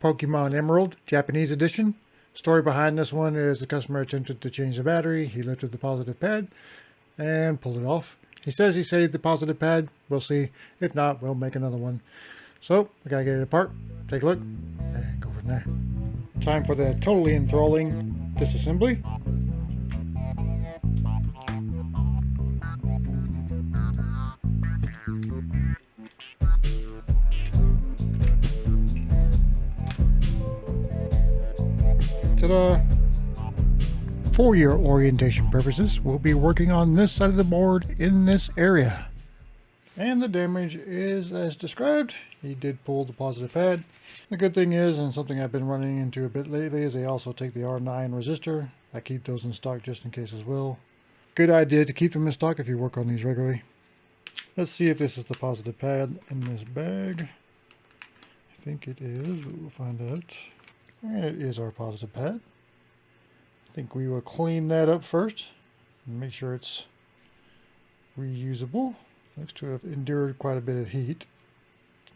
Pokemon Emerald, Japanese edition. Story behind this one is the customer attempted to change the battery. He lifted the positive pad and pulled it off. He says he saved the positive pad. We'll see. If not, we'll make another one. So, we gotta get it apart, take a look, and go from there. Time for the totally enthralling disassembly. Ta-da! For your orientation purposes, we'll be working on this side of the board in this area. And the damage is as described. He did pull the positive pad. The good thing is, and something I've been running into a bit lately, is they also take the R9 resistor. I keep those in stock just in case as well. Good idea to keep them in stock if you work on these regularly. Let's see if this is the positive pad in this bag. I think it is, but we'll find out. And it is our positive pad. I think we will clean that up first and make sure it's reusable. Looks to have endured quite a bit of heat.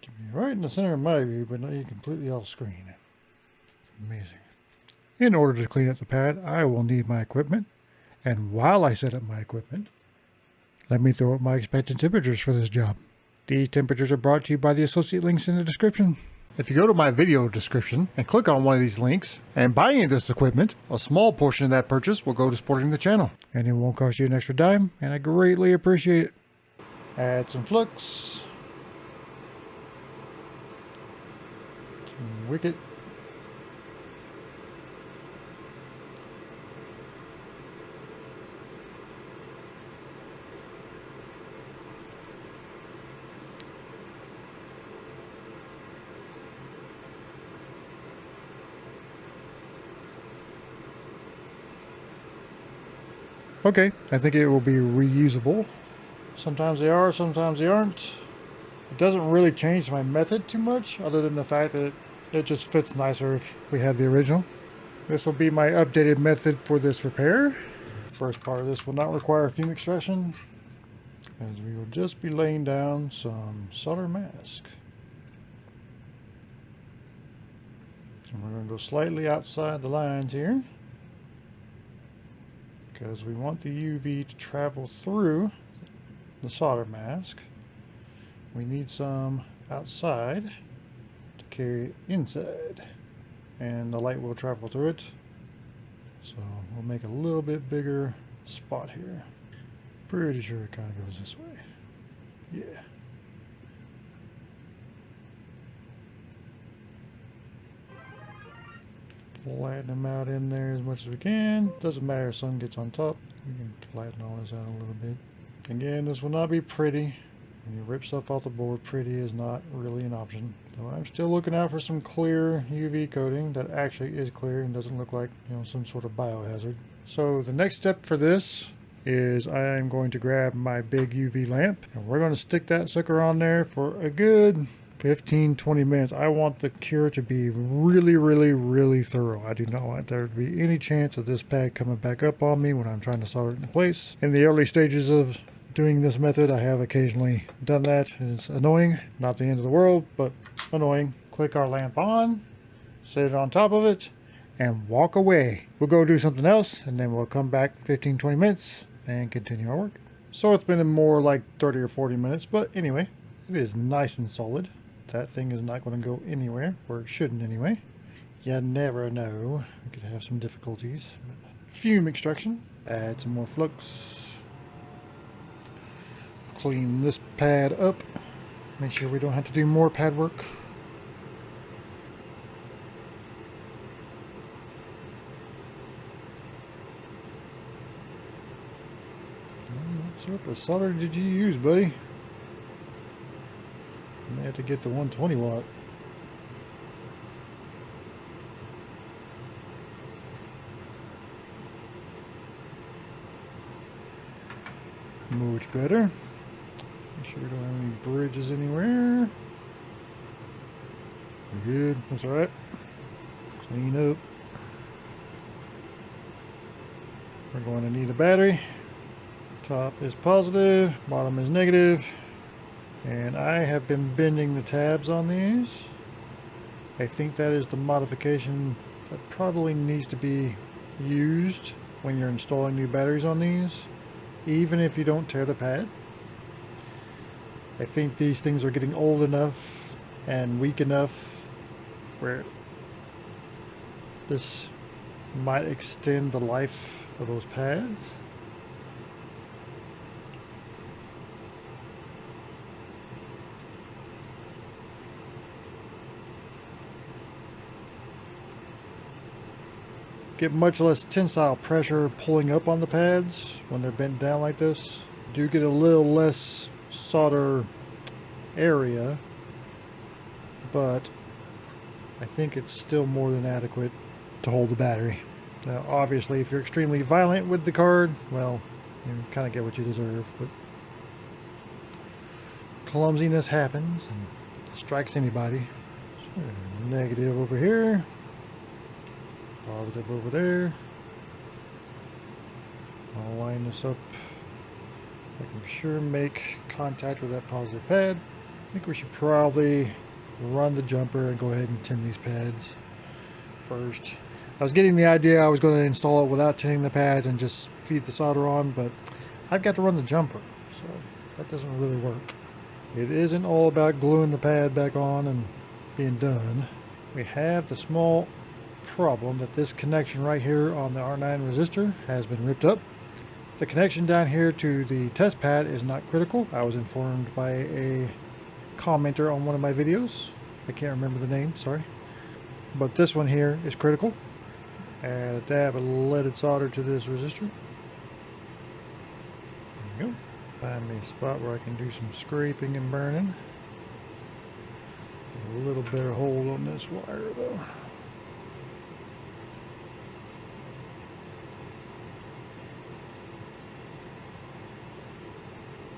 Keep me right in the center of my view, but not completely off screen. It's amazing. In order to clean up the pad, I will need my equipment. And while I set up my equipment, let me throw up my expected temperatures for this job. These temperatures are brought to you by the associate links in the description. If you go to my video description and click on one of these links and buy any of this equipment, a small portion of that purchase will go to supporting the channel. And it won't cost you an extra dime, and I greatly appreciate it. Add some flux. Some wicket. Okay, I think it will be reusable. Sometimes they are, sometimes they aren't. It doesn't really change my method too much, other than the fact that it just fits nicer if we have the original. This will be my updated method for this repair. First part of this will not require fume extraction, as we will just be laying down some solder mask. And we're going to go slightly outside the lines here, because we want the UV to travel through the solder mask. We need some outside to carry it inside, and the light will travel through it. So we'll make a little bit bigger spot here. Pretty sure it kind of goes this way. Yeah. Flatten them out in there as much as we can. Doesn't matter if sun gets on top. We can flatten all this out a little bit. Again, this will not be pretty. When you rip stuff off the board, pretty is not really an option. So I'm still looking out for some clear UV coating that actually is clear and doesn't look like, you know, some sort of biohazard. So the next step for this is I'm going to grab my big UV lamp, and we're going to stick that sucker on there for a good 15-20 minutes. I want the cure to be really thorough. I do not want there to be any chance of this pad coming back up on me when I'm trying to solder it in place. In the early stages of doing this method, I have occasionally done that, and it's annoying. Not the end of the world, but annoying. Click our lamp on, set it on top of it, and walk away. We'll go do something else, and then we'll come back 15-20 minutes and continue our work. So it's been more like 30 or 40 minutes, but anyway, it is nice and solid. That thing is not going to go anywhere, or it shouldn't anyway. You never know. We could have some difficulties. Fume extraction. Add some more flux. Clean this pad up. Make sure we don't have to do more pad work. What sort of solder did you use, buddy? I may have to get the 120 watt. Much better. Make sure we don't have any bridges anywhere. We're good. That's alright. Clean up. We're going to need a battery. Top is positive, bottom is negative. And I have been bending the tabs on these. I think that is the modification that probably needs to be used when you're installing new batteries on these, even if you don't tear the pad. I think these things are getting old enough and weak enough where this might extend the life of those pads. Get much less tensile pressure pulling up on the pads when they're bent down like this. Do get a little less solder area, but I think it's still more than adequate to hold the battery. Now obviously if you're extremely violent with the card, well, you kind of get what you deserve, but clumsiness happens and strikes anybody. So, negative over here. Positive over there. I'll line this up. I can for sure make contact with that positive pad. I think we should probably run the jumper and go ahead and tin these pads first. I was getting the idea I was going to install it without tinning the pads and just feed the solder on, but I've got to run the jumper, so that doesn't really work. It isn't all about gluing the pad back on and being done. We have the small problem that this connection right here on the R9 resistor has been ripped up. The connection down here to the test pad is not critical. I was informed by a commenter on one of my videos. I can't remember the name, sorry. But this one here is critical. Add a dab of leaded solder to this resistor. There we go. Find me a spot where I can do some scraping and burning. A little better hold on this wire though.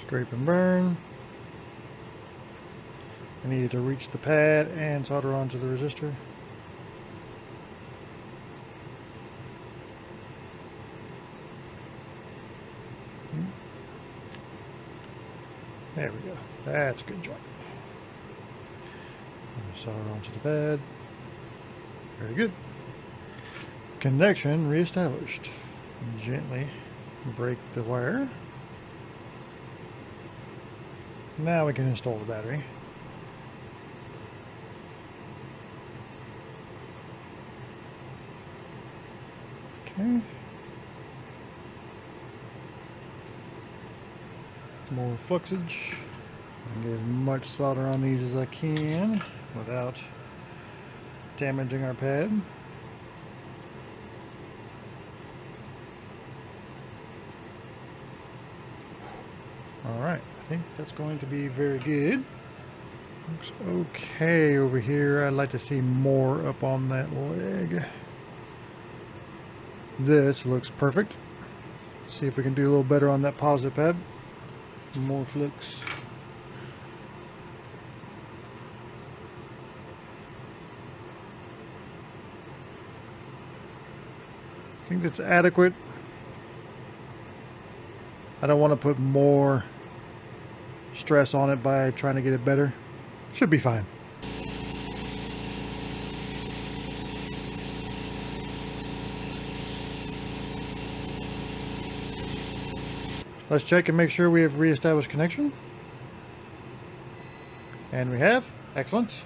Scrape and burn. I needed to reach the pad and solder onto the resistor. There we go. That's a good job. Solder onto the pad. Very good. Connection reestablished. Gently break the wire. Now we can install the battery. Okay. More fluxage. And get as much solder on these as I can without damaging our pad. Alright, I think that's going to be very good. Looks okay over here. I'd like to see more up on that leg. This looks perfect. See if we can do a little better on that positive pad. More flicks. I think that's adequate. I don't want to put more stress on it by trying to get it better. Should be fine. Let's check and make sure we have reestablished connection. And we have. Excellent.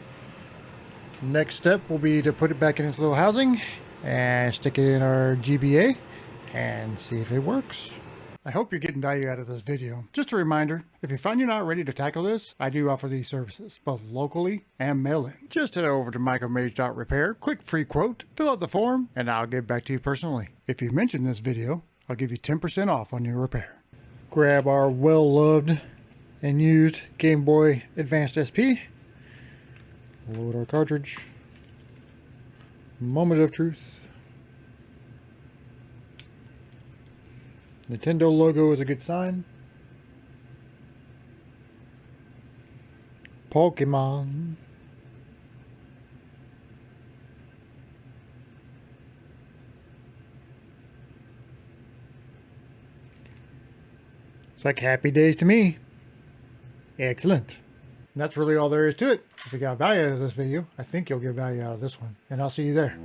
Next step will be to put it back in its little housing and stick it in our GBA and see if it works. I hope you're getting value out of this video. Just a reminder, if you find you're not ready to tackle this, I do offer these services, both locally and mail-in. Just head over to micromage.repair, click free quote, fill out the form, and I'll get back to you personally. If you mention this video, I'll give you 10% off on your repair. Grab our well-loved and used Game Boy Advanced SP. Load our cartridge. Moment of truth. Nintendo logo is a good sign. Pokémon. It's like Happy Days to me. Excellent. And that's really all there is to it. If you got value out of this video, I think you'll get value out of this one. And I'll see you there.